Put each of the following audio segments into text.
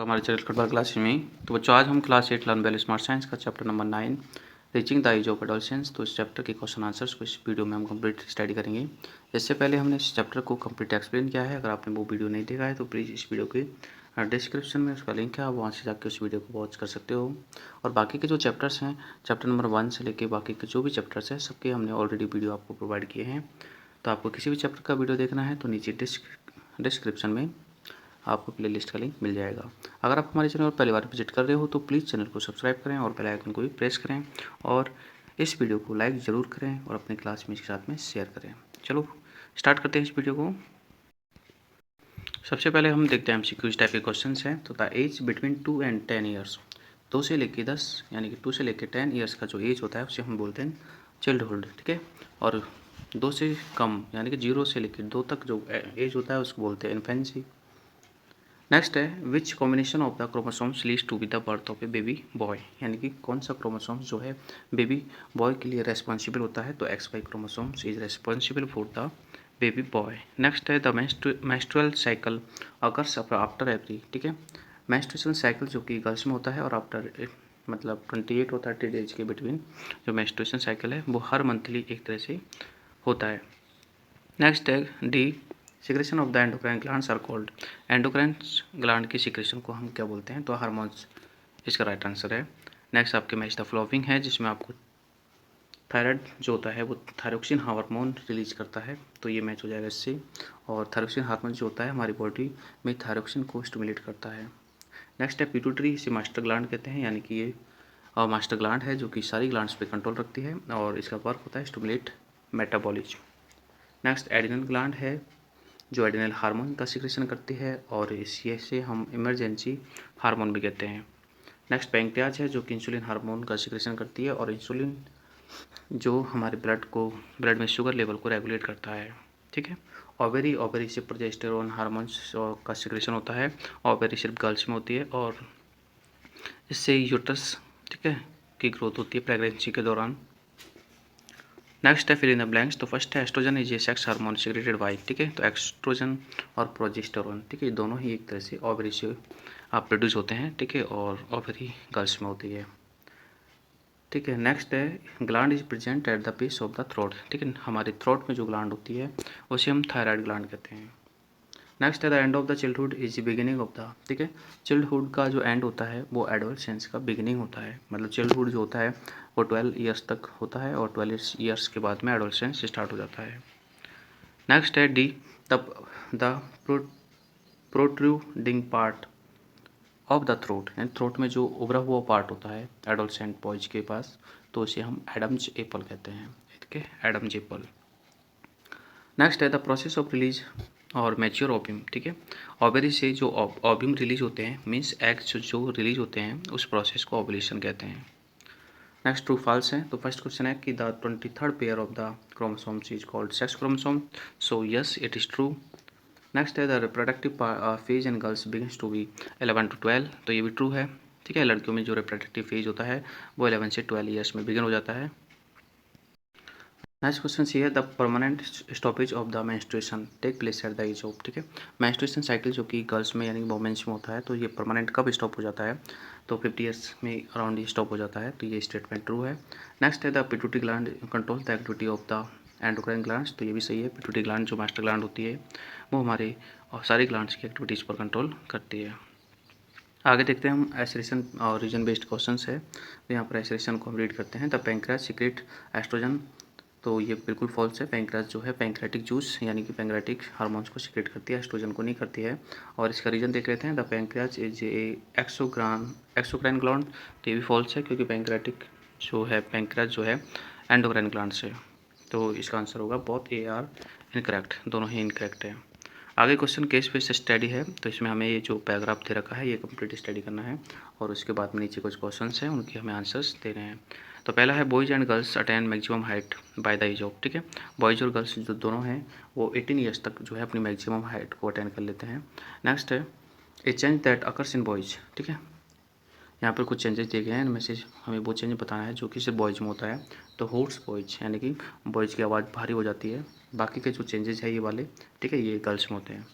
हमारे channel Katwal class में। तो बच्चों आज हम class 8 learn well smart science का chapter number 9 reaching the age of adolescence. तो इस चैप्टर के क्वेश्चन आंसर्स को इस वीडियो में हम कंप्लीट स्टडी करेंगे। इससे पहले हमने इस चैप्टर को कंप्लीट एक्सप्लेन किया है। अगर आपने वो वीडियो नहीं देखा है तो प्लीज़ इस वीडियो के डिस्क्रिप्शन में उसका लिंक है, आप वहाँ से जाकर उस वीडियो को वॉच कर सकते हो। और बाकी के जो चैप्टर्स हैं, चैप्टर नंबर 1 से लेकर बाकी के जो भी चैप्टर्स हैं, सबके हमने ऑलरेडी वीडियो आपको प्रोवाइड किए हैं। तो आपको किसी भी चैप्टर का वीडियो देखना है तो नीचे डिस्क्रिप्शन में आपको प्लेलिस्ट का लिंक मिल जाएगा। अगर आप हमारे चैनल पर पहली बार विजिट कर रहे हो तो प्लीज़ चैनल को सब्सक्राइब करें और बेल आइकन को भी प्रेस करें और इस वीडियो को लाइक ज़रूर करें और अपने क्लासमेट्स के साथ में शेयर करें। चलो स्टार्ट करते हैं इस वीडियो को। सबसे पहले हम देखते हैं एमसीक्यूज टाइप के क्वेश्चन हैं। तो the age between 2 and 10 years, 2 से लेकर 10 यानी कि 2 से लेकर 10 ईयर्स का जो एज होता है उसे हम बोलते हैं चाइल्डहुड, ठीक है। और 2 से कम यानी कि 0 से लेकर 2 तक जो एज होता है उसको बोलते हैं इन्फेंसी। नेक्स्ट है which combination of the chromosomes leads to be the birth of a baby boy, यानी कि कौन सा क्रोमोसोम्स जो है बेबी बॉय के लिए रेस्पॉन्सिबल होता है। तो XY chromosomes is responsible for the baby boy. Next है the menstrual cycle occurs after every, ठीक है। मेंस्ट्रुएशन साइकिल जो कि गर्ल्स में होता है और आफ्टर मतलब 28 और 30 डेज के बिटवीन जो मेंस्ट्रुएशन साइकिल है वो हर मंथली एक तरह से होता है। नेक्स्ट है the secretion of the endocrine glands are called, endocrine gland की सिक्रेशन को हम क्या बोलते हैं। तो हार्मोन्स इसका राइट आंसर है। नेक्स्ट आपके मैच द फ्लॉविंग है जिसमें आपको थायराइड जो होता है वो थायरोक्सिन हार्मोन रिलीज करता है, तो ये मैच हो जाएगा इससे। और थायरोक्सिन हार्मोन जो होता है हमारी बॉडी में थायरोक्सिन को स्टिमुलेट करता है। नेक्स्ट है पिट्यूटरी, इसे मास्टर ग्लैंड कहते हैं, यानी कि ये मास्टर ग्लैंड है जो कि सारी ग्लैंड्स पे कंट्रोल रखती है और इसका वर्क होता है stimulate metabolism. Next adrenal gland है जो एड्रिनल हार्मोन का सिक्रेशन करती है और इसी से हम इमरजेंसी हार्मोन भी कहते हैं। नेक्स्ट पैंक्रियाज है जो कि इंसुलिन हार्मोन का सिक्रेशन करती है और इंसुलिन जो हमारे ब्लड में शुगर लेवल को रेगुलेट करता है, ठीक है। ओवेरी से प्रोजेस्टेरोन हार्मोन्स का सिक्रेशन होता है। ओवेरी सिर्फ गर्ल्स में होती है और इससे यूट्रस, ठीक है, की ग्रोथ होती है प्रेगनेंसी के दौरान। नेक्स्ट है फिल इन द ब्लैंक्स। तो फर्स्ट है oestrogen is a sex hormone secreted by, ठीक है। तो एस्ट्रोजन और प्रोजेस्टेरोन, ठीक है, दोनों ही एक तरह से ओवरी से आप प्रोड्यूस होते हैं, ठीक है, और ओवरी गर्ल्स में होती है, ठीक है। नेक्स्ट है gland is present at the base of the throat, ठीक है, हमारे थ्रोट में जो ग्लैंड होती है उसे हम थायराइड ग्लैंड कहते हैं। नेक्स्ट है the end of the childhood is beginning of the, ठीक है, चाइल्डहुड का जो एंड होता है वो एडोलसेंस का बिगिनिंग होता है। मतलब चाइल्डहुड जो होता है वो 12 ईयर्स तक होता है और 12 ईयर्स के बाद में एडोलसेंस स्टार्ट हो जाता है। नेक्स्ट है D the protruding part of the throat, यानी थ्रोट में जो उभरा हुआ पार्ट होता है एडोलसेंट बॉयज के पास, तो उसे हम एडम्स एपल कहते हैं, ठीक है, एडम्स एपल। नेक्स्ट है द प्रोसेस ऑफ रिलीज और मैच्योर ओव्यूम, ठीक है। ओवरी से जो ओव्यूम रिलीज होते हैं मीन्स एग्स जो रिलीज होते हैं उस प्रोसेस को ओवुलेशन कहते हैं। नेक्स्ट ट्रू फॉल्स है। तो फर्स्ट क्वेश्चन है कि the 23rd pair of the chromosomes is called sex chromosome, so yes it is true. Next है the reproductive phase in girls begins to be 11 to 12, तो ये भी ट्रू है, ठीक है। लड़कियों में जो रिप्रोडक्टिव फेज होता है वो 11 से 12 ईयर्स में बिगिन हो जाता है। नेक्स्ट क्वेश्चन सी है the permanent stoppage of the menstruation take place at the age of, ठीक है। मेंस्ट्रुएशन साइकिल जो कि गर्ल्स में यानी कि वोमेंस में होता है तो ये परमानेंट कब स्टॉप हो जाता है, तो 50 ईयर्स में अराउंड ये स्टॉप हो जाता है, तो ये स्टेटमेंट ट्रू है। नेक्स्ट है the pituitary gland control the activity of the endocrine glands, तो ये भी सही है। पिट्यूटरी ग्लैंड जो मास्टर ग्लैंड होती है वो हमारे सारी ग्लैंड्स की एक्टिविटीज़ पर कंट्रोल करती है। आगे देखते हैं हम एसरेशन और रीजन बेस्ड क्वेश्चन है। तो यहाँ पर एसरेशन को हम रीड करते हैं द पैंक्रियाज सीक्रेट एस्ट्रोजन, तो ये बिल्कुल फॉल्स है। पैंक्रियाज जो है पैंक्रेटिक जूस यानी कि पैंक्रेटिक हार्मोन्स को सीक्रेट करती है, एस्ट्रोजन को नहीं करती है। और इसका रीजन देख लेते हैं the pancreas is a exocrine gland, तो ये भी फॉल्स है क्योंकि पैंक्रेटिक जो है पैंक्रियाज जो है एंडोक्राइन ग्लैंड से, तो इसका आंसर होगा बोथ ए आर इनकरेक्ट, दोनों ही इनकरेक्ट है। आगे क्वेश्चन केस बेस्ड स्टडी है, तो इसमें हमें ये जो पैराग्राफ दे रखा है ये कंप्लीट स्टडी करना है और उसके बाद में नीचे कुछ क्वेश्चंस हैं उनके हमें आंसर्स दे रहे हैं। तो पहला है boys and girls attain maximum height by the age of, ठीक है। बॉयज़ और गर्ल्स जो दोनों हैं वो 18 ईयर्स तक जो है अपनी मैक्सिमम हाइट को अटेन कर लेते हैं। नेक्स्ट है ए change that occurs in boys, ठीक है। यहाँ पर कुछ चेंजेस दिए गए हैं, इनमें से हमें वो चेंज बताना है जो कि सिर्फ बॉयज़ में होता है। तो होट्स बॉयज़ यानी कि बॉयज़ की आवाज़ भारी हो जाती है, बाकी के जो चेंजेस है ये वाले, ठीक है, ये गर्ल्स में होते हैं।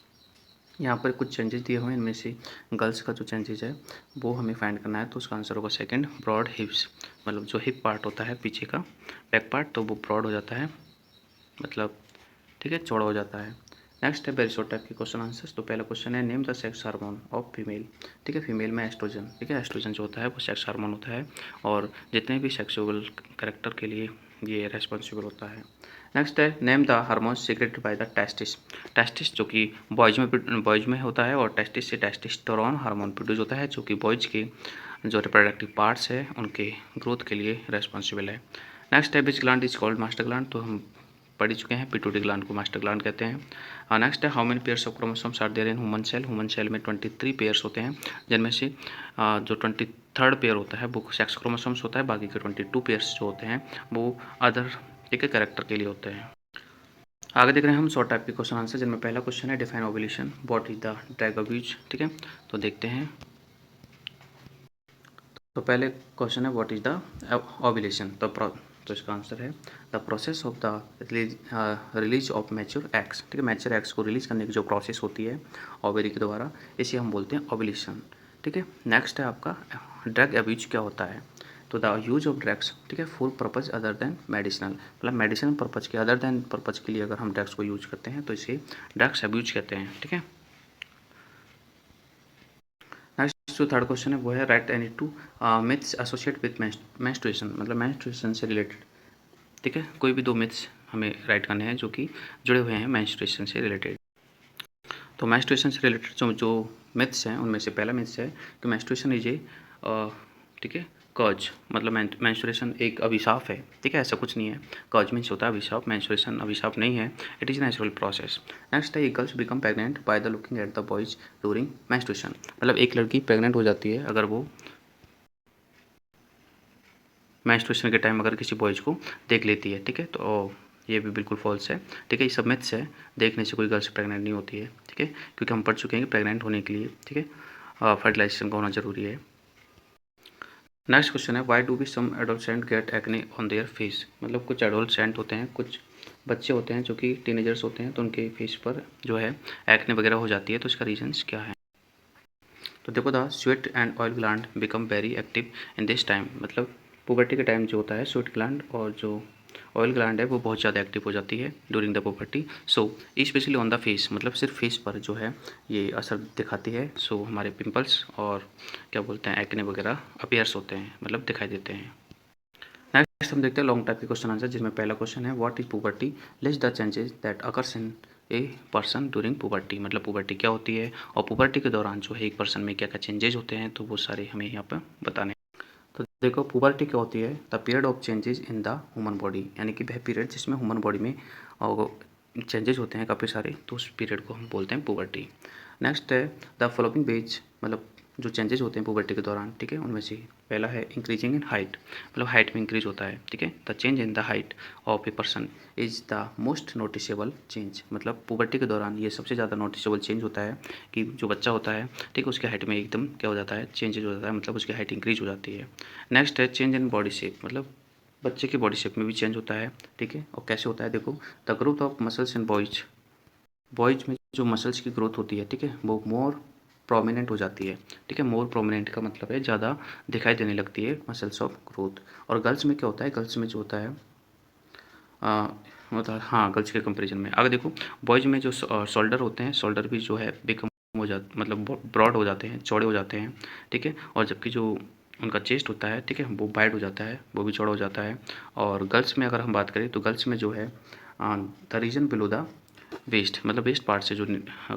यहाँ पर कुछ चेंजेस दिए हुए हैं, इनमें से गर्ल्स का जो चेंजेस है वो हमें फाइंड करना है। तो उसका आंसर होगा सेकंड, ब्रॉड हिप्स। मतलब जो हिप पार्ट होता है पीछे का बैक पार्ट, तो वो ब्रॉड हो जाता है, मतलब ठीक है, चौड़ा हो जाता है। नेक्स्ट है वेरी शॉर्ट टाइप के क्वेश्चन आंसर्स। तो पहला क्वेश्चन है name the sex hormone of female. ठीक है, फीमेल में एस्ट्रोजन, ठीक है, एस्ट्रोजन जो होता है वो सेक्स हार्मोन होता है और जितने भी सेक्सुअल कैरेक्टर के लिए ये रेस्पॉन्सिबल होता है। नेक्स्ट है name the hormone secreted by the testis. Testis जो कि बॉयज में होता है और टेस्टिस से टेस्टोस्टेरोन हार्मोन प्रोड्यूस होता है जो कि बॉयज के जो रिप्रोडक्टिव पार्ट्स है उनके ग्रोथ के लिए रेस्पॉन्सिबल है। नेक्स्ट है which gland is called master gland. तो हम पढ़ ही चुके हैं, पिट्यूटरी ग्लैंड को मास्टर ग्लैंड कहते हैं। नेक्स्ट है how many pairs of chromosomes are there in human cell. Human cell में 23 पेयर्स होते हैं, जिनमें से जो 23rd पेयर होता है वो सेक्स क्रोमोसोम्स होता है, बाकी के 22 पेयर्स जो होते हैं वो अदर ठीक है कैरेक्टर के लिए होते हैं। आगे देख रहे हैं हम शॉर्ट टाइप के क्वेश्चन आंसर, जिनमें पहला क्वेश्चन है define ovulation, what is the drag abuse. ठीक है, तो देखते हैं। तो पहले क्वेश्चन है व्हाट इज द ओव्यूलेशन। तो इसका आंसर है the process of the release of mature eggs. ठीक है, मैच्योर एग्स को रिलीज करने की जो प्रोसेस होती है ओवेरी के द्वारा, इसे हम बोलते हैं ओव्यूलेशन। ठीक है, नेक्स्ट है आपका ड्रग अब्यूज क्या होता है। तो द यूज ऑफ ड्रग्स, ठीक है, full purpose other than medicinal, मतलब मेडिसिनल पर्पज के अदर देन पर्पज के लिए अगर हम ड्रग्स को यूज करते हैं तो इसे ड्रग्स अब्यूज कहते हैं। ठीक है, नेक्स्ट जो थर्ड क्वेश्चन है वो है right any two myths associate with menstruation, मतलब मेंस्ट्रुएशन से रिलेटेड। ठीक है, कोई भी दो मिथ्स हमें राइट करने हैं जो कि जुड़े हुए हैं मेंस्ट्रुएशन से रिलेटेड। तो मेंस्ट्रुएशन से रिलेटेड जो जो मिथ्स हैं उनमें से पहला मिथ्स है कि मेंस्ट्रुएशन इज ए ठीक है कर्ज, मतलब मेंस्ट्रुएशन एक अभिशाप है। ठीक है, ऐसा कुछ नहीं है। कर्ज मीन्स होता है अभिशाप, मेंस्ट्रुएशन अभिशाप नहीं है, it is natural process. Next है girls become pregnant by the looking at the boys during menstruation, मतलब एक लड़की प्रेग्नेंट हो जाती है अगर वो मेंस्ट्रुएशन के टाइम अगर किसी बॉयज को देख लेती है। ठीक है, तो ये भी बिल्कुल फॉल्स है। ठीक है, ये सब मिथ्स है, देखने से कोई गर्ल्स प्रेग्नेंट नहीं होती है। ठीक है, क्योंकि हम पढ़ चुके हैं कि प्रेग्नेंट होने के लिए ठीक है फर्टिलाइजेशन का होना जरूरी है। नेक्स्ट क्वेश्चन है why do be some adolescent get acne on their face, मतलब कुछ एडोलसेंट होते हैं, कुछ बच्चे होते हैं जो कि टीनेजर्स होते हैं, तो उनके फेस पर जो है एक्ने वगैरह हो जाती है, तो इसका रीजंस क्या है। तो देखो the sweat and oil gland become very active in this time, मतलब पुबर्टी के टाइम जो होता है स्वेट ग्लैंड और जो ऑयल ग्लैंड है वो बहुत ज़्यादा एक्टिव हो जाती है during the puberty. So specially on the face, मतलब सिर्फ फेस पर जो है ये असर दिखाती है। सो हमारे पिंपल्स और क्या बोलते हैं एक्ने वगैरह अपीयर्स होते हैं, मतलब दिखाई देते हैं। नेक्स्ट हम देखते हैं लॉन्ग टाइप के क्वेश्चन आंसर, जिसमें पहला क्वेश्चन है what is puberty, list the changes that occurs in a person during puberty, मतलब पुबर्टी क्या होती है और पुबर्टी के दौरान जो है एक पर्सन में क्या क्या चेंजेस होते हैं, तो वो सारे हमें यहाँ पर बताने हैं। तो देखो पुबर्टी क्या होती है, the period of changes in the human body, यानी कि वह पीरियड जिसमें ह्यूमन बॉडी में चेंजेस होते हैं काफ़ी सारे, तो उस पीरियड को हम बोलते हैं पुबर्टी। नेक्स्ट है द फॉलोइंग बेज, मतलब जो चेंजेस होते हैं पुबर्टी के दौरान, ठीक है, उनमें से पहला है इंक्रीजिंग इन हाइट, मतलब हाइट में इंक्रीज होता है। ठीक है, the change in the height of a person is the most noticeable change, मतलब पुबर्टी के दौरान ये सबसे ज़्यादा नोटिसेबल चेंज होता है कि जो बच्चा होता है ठीक है उसके हाइट में एकदम क्या हो जाता है, चेंजेज हो जाता है, मतलब उसकी हाइट इंक्रीज हो जाती है। नेक्स्ट है चेंज इन बॉडी शेप, मतलब बच्चे की बॉडी शेप में भी चेंज होता है। ठीक है, और कैसे होता है देखो, the growth of muscles in boys, boys में जो मसल्स की ग्रोथ होती है ठीक है वो मोर प्रोमिनेंट हो जाती है। ठीक है, मोर प्रोमिनेंट का मतलब है ज़्यादा दिखाई देने लगती है मसल्स ऑफ ग्रोथ। और गर्ल्स में क्या होता है, गर्ल्स में जो होता है मतलब हाँ गर्ल्स के कंपैरिजन में आगे देखो, बॉयज में जो शोल्डर होते हैं, शोल्डर भी जो है बिकम हो जा मतलब ब्रॉड हो जाते हैं, चौड़े हो जाते हैं। ठीक है, और जबकि जो उनका चेस्ट होता है ठीक है वो वाइड हो जाता है, वो भी चौड़ा हो जाता है। और गर्ल्स में अगर हम बात करें तो गर्ल्स में जो है the region below the waist, मतलब वेस्ट पार्ट से जो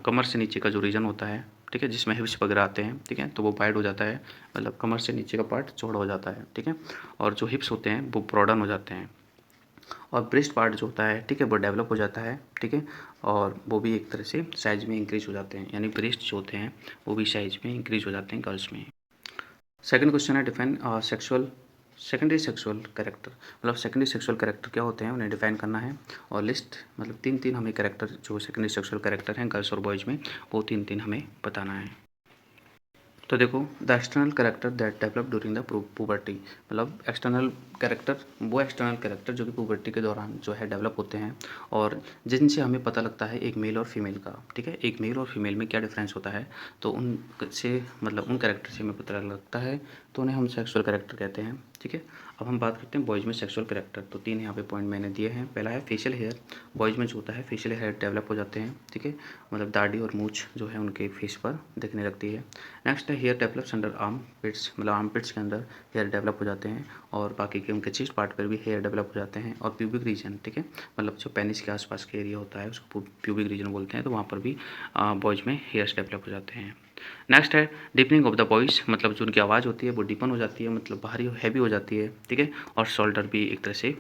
कमर से नीचे का जो रीजन होता है ठीक है जिसमें हिप्स वगैरह आते हैं ठीक है, तो वो वाइड हो जाता है, मतलब कमर से नीचे का पार्ट चौड़ा हो जाता है। ठीक है, और जो हिप्स होते हैं वो ब्रॉडन हो जाते हैं। और ब्रेस्ट पार्ट जो होता है ठीक है वो डेवलप हो जाता है। ठीक है, और वो भी एक तरह से साइज में इंक्रीज हो जाते हैं, यानी ब्रेस्ट जो होते हैं वो भी साइज में इंक्रीज हो जाते हैं गर्ल्स में। सेकंड क्वेश्चन है define sexual secondary sexual character, मतलब सेकेंडरी सेक्सुअल कैरेक्टर क्या होते हैं उन्हें डिफाइन करना है। और लिस्ट मतलब तीन तीन हमें कैरेक्टर जो सेकेंडरी सेक्सुअल कैरेक्टर हैं गर्ल्स और बॉयज़ में, वो तीन तीन हमें बताना है। तो देखो the external character that develop during the puberty, मतलब एक्सटर्नल कैरेक्टर, वो एक्सटर्नल कैरेक्टर जो कि पुबर्टी के दौरान जो है डेवलप होते हैं और जिनसे हमें पता लगता है एक मेल और फीमेल का, ठीक है, एक मेल और फीमेल में क्या डिफरेंस होता है, तो उनसे मतलब उन कैरेक्टर से हमें पता लगता है, तो उन्हें हम सेक्सुअल कैरेक्टर कहते हैं, ठीक है। अब हम बात करते हैं बॉयज़ में सेक्सुअल कैरेक्टर, तो 3 यहाँ पे पॉइंट मैंने दिए हैं। पहला है फेशियल हेयर, बॉयज़ में जो होता है फेशियल हेयर डेवलप हो जाते हैं, ठीक है, मतलब दाढ़ी और मूंछ जो है उनके फेस पर दिखने लगती है। नेक्स्ट है हेयर डेवलप्स अंडर आर्म पिट्स, मतलब आर्म पिट्स के अंदर हेयर डेवलप हो जाते हैं और बाकी के उनके चेस्ट पार्ट पर भी हेयर डेवलप हो जाते हैं। और प्यूबिक रीजन, ठीक है, मतलब जो पेनिस के आसपास के एरिया होता है उसको प्यूबिक रीजन बोलते हैं, तो वहाँ पर भी बॉयज़ में हेयर्स डेवलप हो जाते हैं। नेक्स्ट है डीपनिंग ऑफ द वॉइस, मतलब जो उनकी आवाज़ होती है वो डीपन हो जाती है, मतलब भारी हैवी हो जाती है, ठीक है, और शोल्डर भी एक तरह से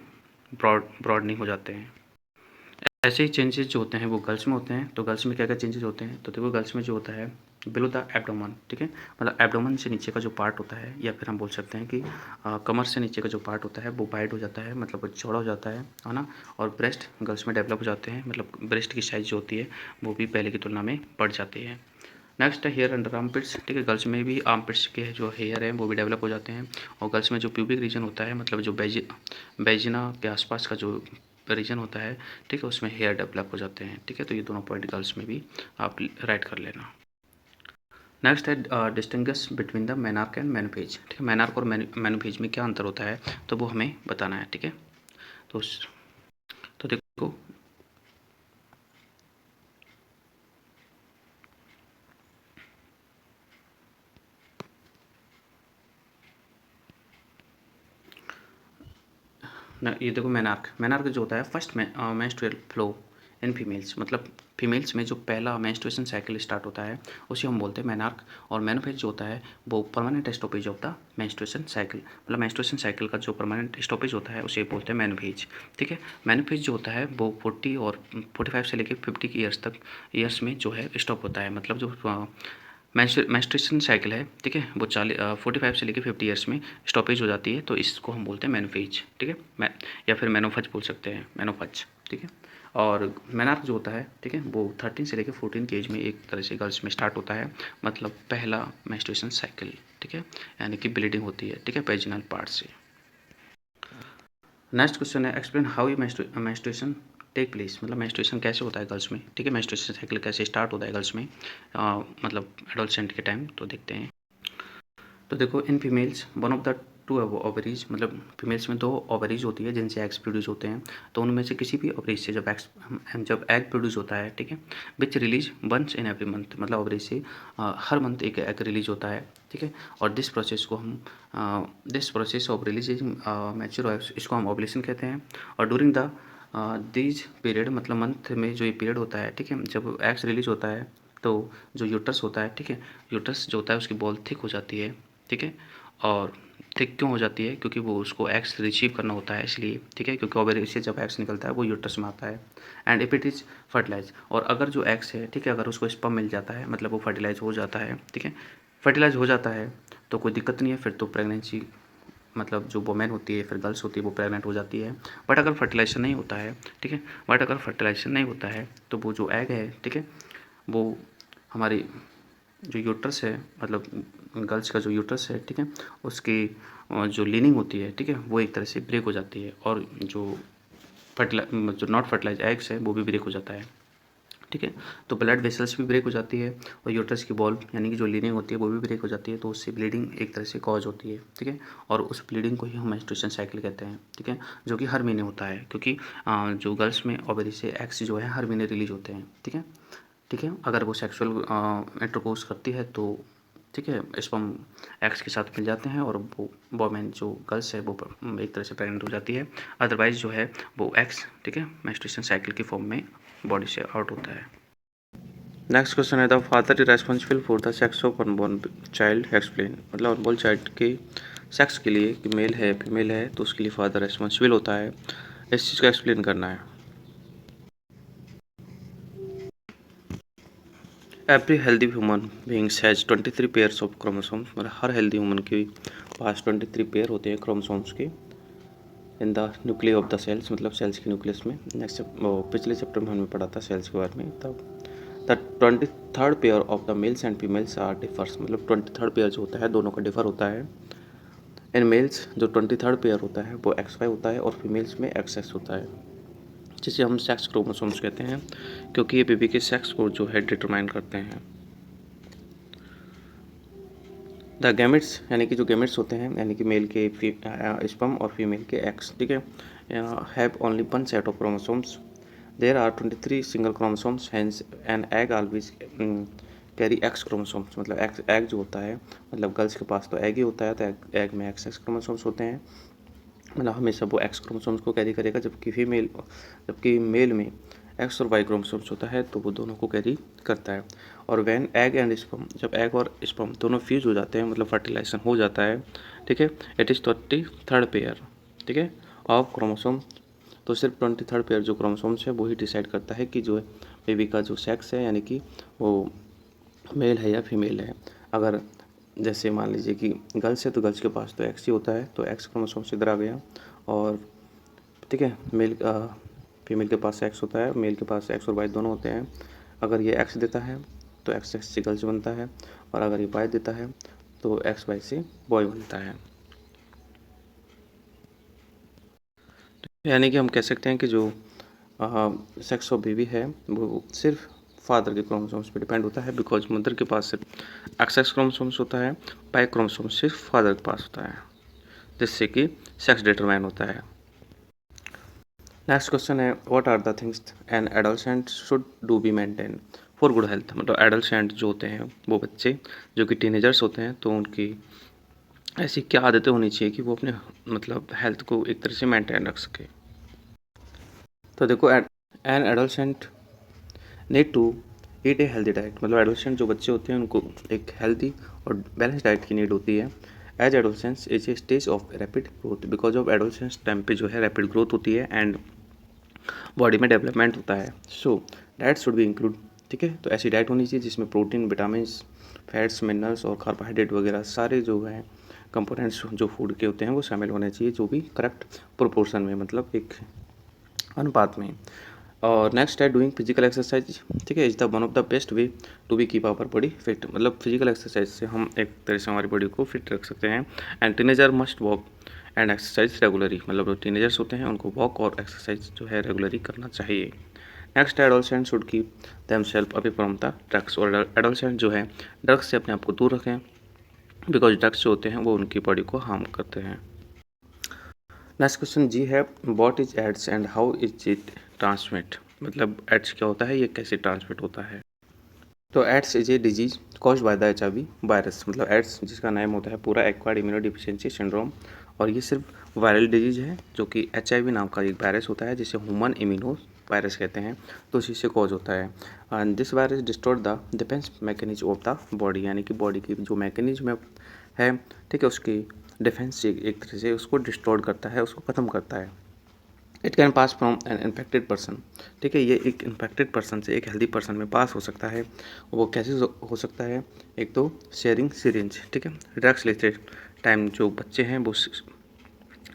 ब्रॉडनिंग हो जाते हैं। ऐसे ही चेंजेस जो होते हैं वो गर्ल्स में होते हैं। तो गर्ल्स में क्या क्या चेंजेस होते हैं, तो देखो गर्ल्स में जो होता है बिलो द एब्डोमन, ठीक है, मतलब एब्डोमन से नीचे का जो पार्ट होता है, या फिर हम बोल सकते हैं कि कमर से नीचे का जो पार्ट होता है वो वाइड हो जाता है, मतलब वो चौड़ा हो जाता है ना। और ब्रेस्ट गर्ल्स में डेवलप हो जाते हैं, मतलब ब्रेस्ट की साइज़ जो होती है वो भी पहले की तुलना में बढ़ जाती है। नेक्स्ट है हेयर अंडर आर्मपिट्स, ठीक है, गर्ल्स में भी आर्मपिट्स के जो हेयर है वो भी डेवलप हो जाते हैं। और गर्ल्स में जो प्यूबिक रीजन होता है, मतलब जो बेजिना के आसपास का जो रीजन होता है, ठीक है, उसमें हेयर डेवलप हो जाते हैं, ठीक है। तो ये दोनों पॉइंट गर्ल्स में भी आप राइट कर लेना। नेक्स्ट है distinguish between the menarche and menopause, ठीक है, मेनार्क और मेनोफेज में क्या अंतर होता है तो वो हमें बताना है, ठीक है। तो तो देखो ये देखो मेनार्क जो होता है first menstrual flow in females, मतलब फीमेल्स में जो पहला मेंस्ट्रुएशन साइकिल स्टार्ट होता है उसे हम बोलते हैं मेनार्क। और मेनोफेज जो होता है वो permanent stoppage of the menstruation cycle, मतलब मेंस्ट्रुएशन साइकिल का जो परमानेंट स्टॉपेज होता है उसे बोलते हैं मेनोफेज, ठीक है। मेनोफेज जो होता है वो 40 और 45 से लेकर 50 ईयर्स में जो है स्टॉप होता है, मतलब जो मेंस्ट्रुएशन साइकिल है, ठीक है, वो 45 से लेकर 50 ईयर्स में स्टॉपेज हो जाती है, तो इसको हम बोलते हैं मेनोफेज, ठीक है, या फिर मेनोफज बोल सकते हैं, मेनोफज, ठीक है। और मेनार्क जो होता है, ठीक है, वो 13 से लेकर 14 की एज में एक तरह से गर्ल्स में स्टार्ट होता है, मतलब पहला मेंस्ट्रुएशन साइकिल, ठीक है, यानी कि ब्लीडिंग होती है, ठीक है, वेजिनल पार्ट से। नेक्स्ट क्वेश्चन है एक्सप्लेन हाउ ये मेंस्ट्रुएशन टेक प्लेस, मतलब मेंस्ट्रुएशन कैसे होता है गर्ल्स में, ठीक है, मेंस्ट्रुएशन साइकिल कैसे स्टार्ट होता है गर्ल्स में मतलब एडोलसेंट के टाइम, तो देखते हैं। तो देखो in females one of the two ovaries, मतलब फीमेल्स में 2 ओवरीज होती है जिनसे एग्स प्रोड्यूस होते हैं, तो उनमें से किसी भी ओवरीज से जब एग प्रोड्यूस होता है, ठीक है, which release once in every month, मतलब ओवरीज से हर मंथ एक एग रिलीज होता है, ठीक है। और this process of releasing mature eggs, इसको हम ओवुलेशन कहते हैं। और ड्यूरिंग द दीज पीरियड, मतलब मंथ में जो ये पीरियड होता है, ठीक है, जब एग्स रिलीज होता है तो जो यूट्रस होता है, ठीक है, यूट्रस जो होता है उसकी बॉल थिक हो जाती है, ठीक है। और थिक क्यों हो जाती है, क्योंकि वो उसको एग्स रिसीव करना होता है इसलिए, ठीक है, क्योंकि ओवरी से जब एग्स निकलता है वो यूट्रस में आता है। And if it is fertilise, और अगर जो एग्स है, ठीक है, अगर उसको स्पर्म मिल जाता है, मतलब वो फर्टिलाइज हो जाता है, ठीक है, फर्टिलाइज हो जाता है तो कोई दिक्कत नहीं है, फिर तो प्रेगनेंसी, मतलब जो वोमेन होती है फिर गर्ल्स होती है वो प्रेग्नेंट हो जाती है। बट अगर फर्टिलाइजेशन नहीं होता है, ठीक है, बट अगर फर्टिलाइजेशन नहीं होता है तो वो जो एग है, ठीक है, वो हमारी जो यूट्रस है, मतलब गर्ल्स का जो यूट्रस है, ठीक है, उसकी जो लीनिंग होती है, ठीक है, वो एक तरह से ब्रेक हो जाती है, और जो नॉट फर्टिलाइज एग्स है वो भी ब्रेक हो जाता है, ठीक है। तो ब्लड वेसल्स भी ब्रेक हो जाती है और यूट्रस की बॉल यानी कि जो लीनिंग होती है वो भी ब्रेक हो जाती है, तो उससे ब्लीडिंग एक तरह से कॉज होती है, ठीक है। और उस ब्लीडिंग को ही हम मेंस्ट्रुएशन साइकिल कहते हैं, ठीक है, जो कि हर महीने होता है, क्योंकि जो गर्ल्स में ओवरी से एग्स जो है हर महीने रिलीज होते हैं, ठीक है, ठीक है। अगर वो सेक्सुअल इंटरकोर्स करती है तो, ठीक है, स्पर्म एग्स के साथ मिल जाते हैं और वो वोमेन जो गर्ल्स है वो एक तरह से प्रेग्नेंट हो जाती है। अदरवाइज जो है वो एग्स, ठीक है, मेंस्ट्रुएशन साइकिल की फॉर्म में बॉडी से आउट होता है। नेक्स्ट क्वेश्चन है the father is responsible for the sex of unborn child explain, मतलब अनबॉर्न चाइल्ड के सेक्स के लिए कि मेल है फीमेल है तो उसके लिए फादर रेस्पॉन्सिबल होता है, इस चीज़ को एक्सप्लेन करना है। Every healthy human beings has 23 pairs of chromosomes, मतलब हर हेल्दी ह्यूमन के पास 23 पेयर होते हैं क्रोमोसोम्स के in the nucleus of the cells, मतलब सेल्स के न्यूक्लियस में। नेक्स्ट पिछले चैप्टर में हमने पढ़ा था सेल्स के बारे में, तब the 23rd pair of the males and females are differs, मतलब 23rd पेयर जो होता है दोनों का डिफर होता है। इन मेल्स जो 23rd पेयर होता है वो XY होता है और फीमेल्स में XX होता है, जिसे हम सेक्स क्रोमोसोम्स कहते हैं, क्योंकि ये बेबी के सेक्स को जो है डिटरमाइन करते हैं। द गैमेट्स यानी कि जो गैमेट्स होते हैं यानी कि मेल के स्पर्म और फीमेल के एग्स, ठीक है, have only one set of chromosomes. There are 23 single chromosomes, hence an egg always carry X chromosomes, मतलब एग जो होता है, मतलब गर्ल्स के पास तो एग ही होता है, तो एग में एक्स क्रोमोसोम्स होते हैं, मतलब हमेशा वो एक्स क्रोमोसोम्स को कैरी करेगा, जबकि मेल में एक्स और वाई क्रोमोसोम्स होता है तो वो दोनों को कैरी करता है। और वैन एग एंड स्पर्म, जब एग और स्पर्म दोनों फ्यूज हो जाते हैं, मतलब फर्टिलाइजेशन हो जाता है, ठीक है, इट इज़ 23rd पेयर, ठीक है, ऑफ क्रोमोसोम। तो सिर्फ 23rd पेयर जो क्रोमोसोम्स है वही डिसाइड करता है कि जो बेबी का जो सेक्स है, यानी कि वो मेल है या फीमेल है। अगर जैसे मान लीजिए कि गर्ल्स है तो गर्ल्स के पास तो एक्स ही होता है, तो एक्स क्रोमोसोम्स इधर आ गया, और ठीक है, फीमेल के पास एक्स होता है, मेल के पास एक्स और वाई दोनों होते हैं। अगर ये एक्स देता है तो एक्स एक्स से गर्ल्स बनता है, और अगर ये वाई देता है तो एक्स वाई से बॉय बनता है। यानी कि हम कह सकते हैं कि जो सेक्स ऑफ बेबी है वो सिर्फ फादर के क्रोमोसोम्स पे डिपेंड होता है, बिकॉज मदर के पास सिर्फ एक्स क्रोमोसोम्स होता है, वाई क्रोमोसोम्स सिर्फ फादर के पास होता है, जिससे कि सेक्स डिटरमाइन होता है। नेक्स्ट क्वेश्चन है what are the things an adolescent should do be maintain for good health, मतलब एडोलसेंट जो होते हैं वो बच्चे जो कि टीनेजर्स होते हैं, तो उनकी ऐसी क्या आदतें होनी चाहिए कि वो अपने मतलब हेल्थ को एक तरह से मेंटेन रख सके। तो देखो, an adolescent need to eat a healthy diet, मतलब एडोलसेंट जो बच्चे होते हैं उनको एक हेल्दी और बैलेंस डाइट की नीड होती है। As adolescence is a stage of rapid growth, because of adolescence time पे जो है रैपिड ग्रोथ होती है एंड बॉडी में डेवलपमेंट होता है। So diet should be include, ठीक है, तो ऐसी डाइट होनी चाहिए जिसमें प्रोटीन, विटामिन, फैट्स, मिनरल्स और कार्बोहाइड्रेट वगैरह सारे जो हैं कंपोनेंट्स जो फूड के होते हैं वो शामिल होने चाहिए, जो भी करेक्ट प्रोपोर्शन में, मतलब एक अनुपात में। और नेक्स्ट है डूइंग फिजिकल एक्सरसाइज, ठीक है, is the one of the best way to be keep our body fit, मतलब फिजिकल एक्सरसाइज से हम एक तरह से हमारी बॉडी को फिट रख सकते हैं। And teenager must walk and exercise regularly, मतलब जो टीनेजर्स होते हैं उनको वॉक और एक्सरसाइज जो है रेगुलरली करना चाहिए। नेक्स्ट है adolescent should keep themself away from the drugs, और एडोलसेंट जो है ड्रग्स से अपने आप को दूर रखें, बिकॉज ड्रग्स जो होते हैं वो उनकी बॉडी को हार्म करते हैं। नेक्स्ट क्वेश्चन जी है what is AIDS and how is it transmit, मतलब एड्स क्या होता है, ये कैसे ट्रांसमिट होता है। तो AIDS is a disease caused by the HIV virus, मतलब एड्स जिसका नाम होता है पूरा एक्वायर्ड इम्यूनोडिफिशियेंसी सिंड्रोम, और ये सिर्फ वायरल डिजीज है जो कि HIV नाम का एक वायरस होता है जिसे ह्यूमन इम्यूनो वायरस कहते हैं, तो इसी से कॉज होता है। And this virus distort the defence mechanism of the body, यानी कि बॉडी की जो मैकेनिज्म है, ठीक है, उसकी डिफेंस एक तरह से उसको डिस्टॉर्ट करता है, उसको ख़त्म करता है। It can pass from an infected person, ठीक है, ये एक इन्फेक्टेड पर्सन से एक हेल्दी पर्सन में पास हो सकता है। वो कैसे हो सकता है, एक तो शेयरिंग सिरिंज, ठीक है, ड्रग्स लेते टाइम जो बच्चे हैं वो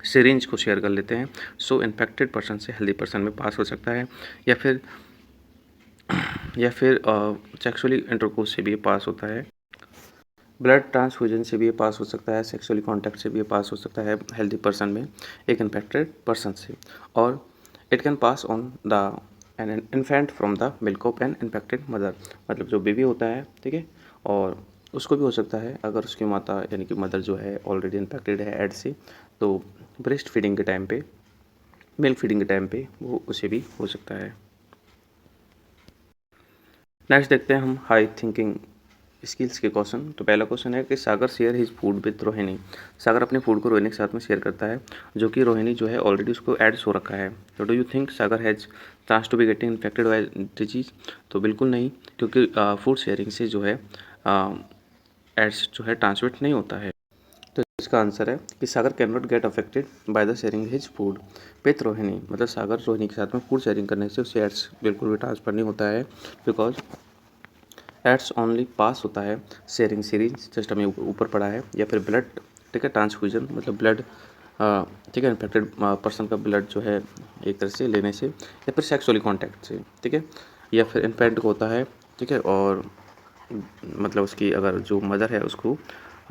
सिरिंज को शेयर कर लेते हैं, सो इन्फेक्टेड पर्सन से हेल्दी पर्सन में पास हो सकता है, या फिर सेक्सुअली इंटरकोर्स से भी ये पास होता है, ब्लड ट्रांसफ्यूजन से भी ये पास हो सकता है, सेक्सुअली कांटेक्ट से भी ये पास हो सकता है हेल्दी पर्सन में एक इन्फेक्टेड पर्सन से। और it can pass on the an infant from the milk of an infected mother, मतलब जो बेबी होता है, ठीक है, और उसको भी हो सकता है अगर उसकी माता यानी कि मदर जो है ऑलरेडी इन्फेक्टेड है एड से, तो ब्रेस्ट फीडिंग के टाइम पे, मिल्क फीडिंग के टाइम पे वो उसे भी हो सकता है। नेक्स्ट देखते हैं हम हाई थिंकिंग स्किल्स के क्वेश्चन। तो पहला क्वेश्चन है कि Sagar share his food with Rohini, Sagar अपने फूड को रोहिणी के साथ में शेयर करता है, जो कि रोहिणी जो है ऑलरेडी उसको एड्स हो रखा है। तो do you think Sagar has chance to be getting infected by disease, तो बिल्कुल नहीं, क्योंकि फूड शेयरिंग से जो है एड्स जो है ट्रांसमिट नहीं होता है। तो इसका आंसर है कि Sagar can not get affected by the sharing his food with Rohini, मतलब सागर रोहिणी के साथ में फूड शेयरिंग करने से उससे एड्स बिल्कुल भी ट्रांसफर नहीं होता है, बिकॉज एड्स ओनली पास होता है शेयरिंग सीरीज, जस्ट हमें ऊपर पड़ा है, या फिर ब्लड, ठीक है, ट्रांसफ्यूजन, मतलब ब्लड, ठीक है, इन्फेक्टेड पर्सन का ब्लड जो है एक तरह से लेने से, या फिर सेक्सुअली कॉन्टैक्ट से, ठीक है, या फिर इन्फेंट को होता है ठीक है, और मतलब उसकी अगर जो मदर है उसको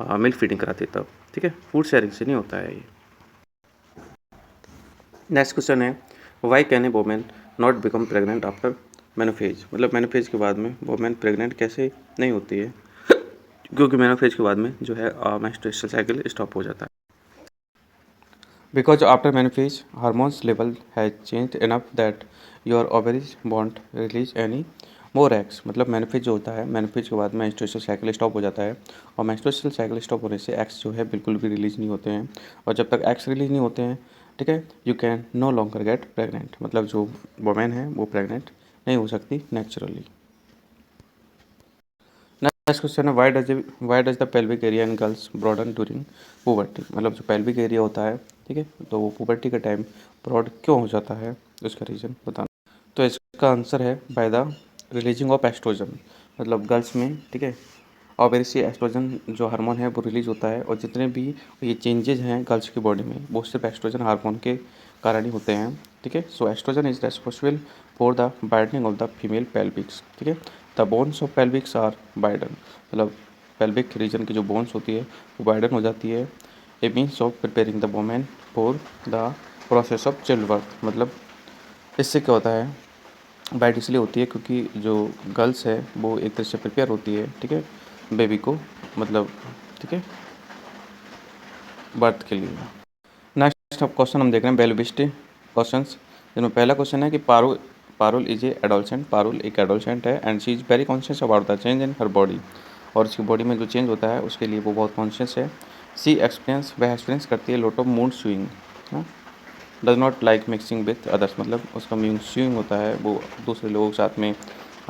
मिल्क फीडिंग कराती है तब, ठीक है, फूड शेयरिंग से नहीं होता है ये। नेक्स्ट क्वेश्चन है, why can a women not become pregnant after menopause, मतलब मेनोफेज के बाद में वोमेन प्रेग्नेंट कैसे नहीं होती है, क्योंकि मेनोफेज के बाद में जो है मेंस्ट्रुअल साइकिल स्टॉप हो जाता है। Because after menopause, hormones level has changed enough that your ovaries won't release any more eggs। मतलब मेनोफेज जो होता है, मेनोफेज के बाद मेंस्ट्रुअल साइकिल स्टॉप हो जाता है, और मेंस्ट्रुअल साइकिल स्टॉप होने से एग्स जो है बिल्कुल भी रिलीज नहीं होते हैं, और जब तक एग्स रिलीज नहीं होते हैं, ठीक है, you can no longer get pregnant, मतलब जो वोमेन है वो प्रेग्नेंट नहीं हो सकती नेचुरली। नेक्स्ट क्वेश्चन है, why does the pelvic area in girls broaden during puberty, मतलब जो पेल्विक एरिया होता है, ठीक है, तो वो पुबर्टी का टाइम ब्रॉड क्यों हो जाता है, उसका रीज़न बताना। तो इसका आंसर है by the releasing of oestrogen, मतलब गर्ल्स में, ठीक है, ऑब्वियसली एस्ट्रोजन जो हार्मोन है वो रिलीज होता है, और जितने भी ये चेंजेस हैं गर्ल्स की बॉडी में वो सिर्फ एस्ट्रोजन हार्मोन के कारण ही होते हैं, ठीक है। So estrogen is responsible for the widening of the female pelvis, ठीक है, the bones of pelvis are widen, मतलब पेल्विक रीजन की जो बोन्स होती है वो बाइडन हो जाती है। A means of preparing the women for the process of child birth, मतलब इससे क्या होता है, बाइट इसलिए होती है क्योंकि जो गर्ल्स है वो एक तरह से प्रिपेयर होती है, ठीक है, बेबी को, मतलब, ठीक है, बर्थ के लिए। नेक्स्ट क्वेश्चन हम देख रहे हैं बेलिबिस्टी क्वेश्चन, जिनमें पहला क्वेश्चन है कि Parul is a adolescent, Parul एक एडोलसेंट है, and she is very conscious about the change in her body, और उसकी बॉडी में जो चेंज होता है उसके लिए वो बहुत कॉन्शियस है। सी एक्सपीरियंस, वह एक्सपीरियंस करती है lot of mood swing, does not like mixing with others, मतलब उसका मूड स्विंग होता है, वो दूसरे लोगों के साथ में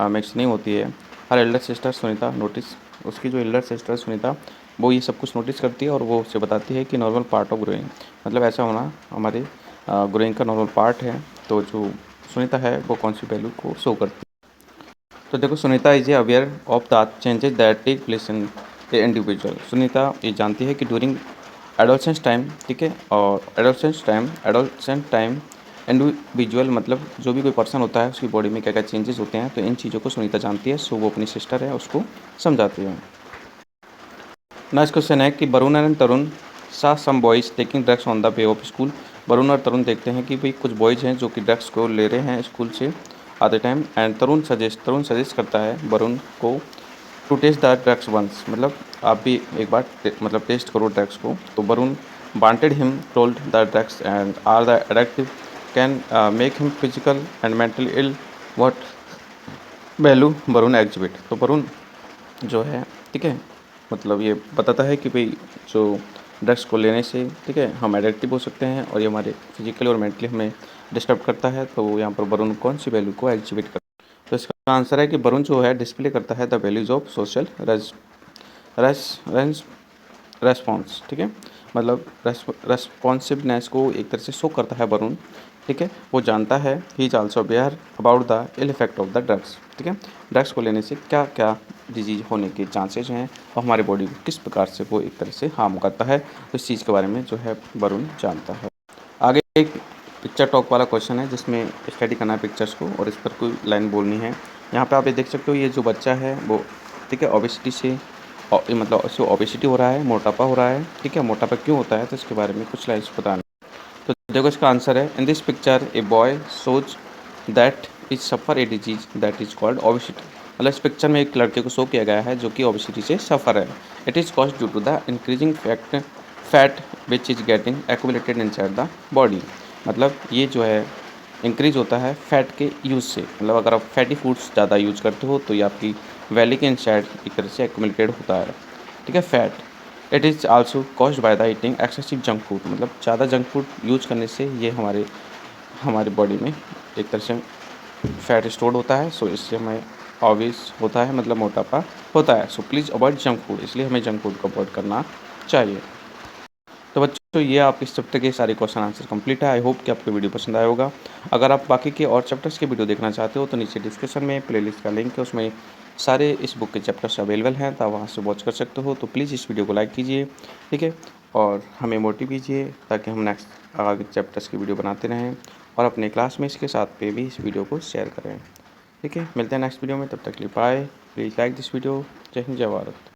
मिक्स नहीं होती है। हर एल्डर सिस्टर सुनीता नोटिस, उसकी जो एल्डर सिस्टर सुनीता वो ये सब कुछ नोटिस करती है, और वो उससे बताती है कि नॉर्मल पार्ट ऑफ ग्रोइंग, मतलब ऐसा होना हमारे ग्रोइंग का नॉर्मल पार्ट है। तो जो सुनीता है वो कौन सी वैल्यू को शो करती है, तो देखो, Sunita is aware of the changes that take place in a individual, Sunita ये जानती है कि ड्यूरिंग एडोलसेंस टाइम, ठीक है, और एडोलसेंट टाइम इंडिविजुअल, मतलब जो भी कोई पर्सन होता है उसकी बॉडी में क्या क्या चेंजेस होते हैं, तो इन चीज़ों को सुनीता जानती है, सो वो अपनी सिस्टर है उसको समझाती है। नेक्स्ट क्वेश्चन है कि Varun and Tarun saw some boys taking drugs on the way of school, Varun और तरुण देखते हैं कि भाई कुछ बॉयज़ हैं जो कि ड्रग्स को ले रहे हैं स्कूल से आते टाइम, एंड तरुण सजेस्ट करता है वरुण को to test the drugs once, मतलब आप भी एक बार मतलब टेस्ट करो ड्रग्स को। तो Varun wanted him told the drugs and are the addictive can make him physical and mentally ill, what value Varun exhibit, तो वरुण जो है, ठीक है, मतलब ये बताता है कि भाई जो ड्रग्स को लेने से, ठीक है, हम एडिक्टिव हो सकते हैं और ये हमारे फिजिकली और मेंटली हमें डिस्टर्ब करता है, तो यहाँ पर वरुण कौन सी वैल्यू को एग्जिबिट करता है, तो इसका आंसर है कि वरुण जो है डिस्प्ले करता है the values of social response, ठीक है, मतलब रेस्पॉन्सिवनेस को एक तरह से शो करता है वरुण, ठीक है, वो जानता है he is also aware about the ill effect of the drugs, ठीक है, ड्रग्स को लेने से क्या क्या डिजीज होने के चांसेस हैं और हमारे बॉडी को किस प्रकार से वो एक तरह से हार्म करता है, तो इस चीज़ के बारे में जो है वरुण जानता है। आगे एक पिक्चर टॉक वाला क्वेश्चन है जिसमें स्टडी करना है पिक्चर्स को और इस पर कोई लाइन बोलनी है। यहाँ पे आप ये देख सकते हो, ये जो बच्चा है वो, ठीक है, ओबेसिटी से मतलब उसको ओबेसिटी हो रहा है, मोटापा हो रहा है, ठीक है, मोटापा क्यों होता है तो इसके बारे में कुछ लाइन्स बताना। तो देखो इसका आंसर है, in this picture a boy such that is suffer a disease that is called obesity, मतलब इस पिक्चर में एक लड़के को शो किया गया है जो कि ओबेसिटी से सफ़र है। It is cause due to the increasing fat which is getting accumulated inside the body, मतलब ये जो है इंक्रीज होता है फैट के यूज़ से, मतलब अगर आप फैटी फूड्स ज़्यादा यूज़ करते हो तो ये आपकी वैली के इनसाइड एक तरह से एक्यूमुलेटेड होता है, ठीक है, fat. It is also caused by the eating excessive junk food, मतलब ज़्यादा जंक फूड यूज करने से ये हमारे बॉडी में एक तरह से फैट स्टोर्ड होता है, सो इससे हमें ऑब्वियस होता है, मतलब मोटापा होता है। So please avoid junk food, इसलिए हमें जंक फूड को अवॉइड करना चाहिए। तो बच्चों ये आपके इस चैप्टर के सारे क्वेश्चन आंसर कंप्लीट है। आई होप कि आपको वीडियो पसंद आया होगा। अगर आप बाकी के और चैप्टर्स के वीडियो देखना चाहते हो तो नीचे डिस्क्रिप्शन में प्लेलिस्ट का लिंक है, उसमें सारे इस बुक के चैप्टर्स अवेलेबल हैं, तो आप वहाँ से वॉच कर सकते हो। तो प्लीज़ इस वीडियो को लाइक कीजिए, ठीक है, और हमें मोटिव कीजिए ताकि हम नेक्स्ट आगे चैप्टर्स की वीडियो बनाते रहें और अपने क्लासमेट्स के साथ पे भी इस वीडियो को शेयर करें। ठीक है, मिलते हैं नेक्स्ट वीडियो में, तब तक के लिए bye. Please like this video. जय हिंद, जय भारत।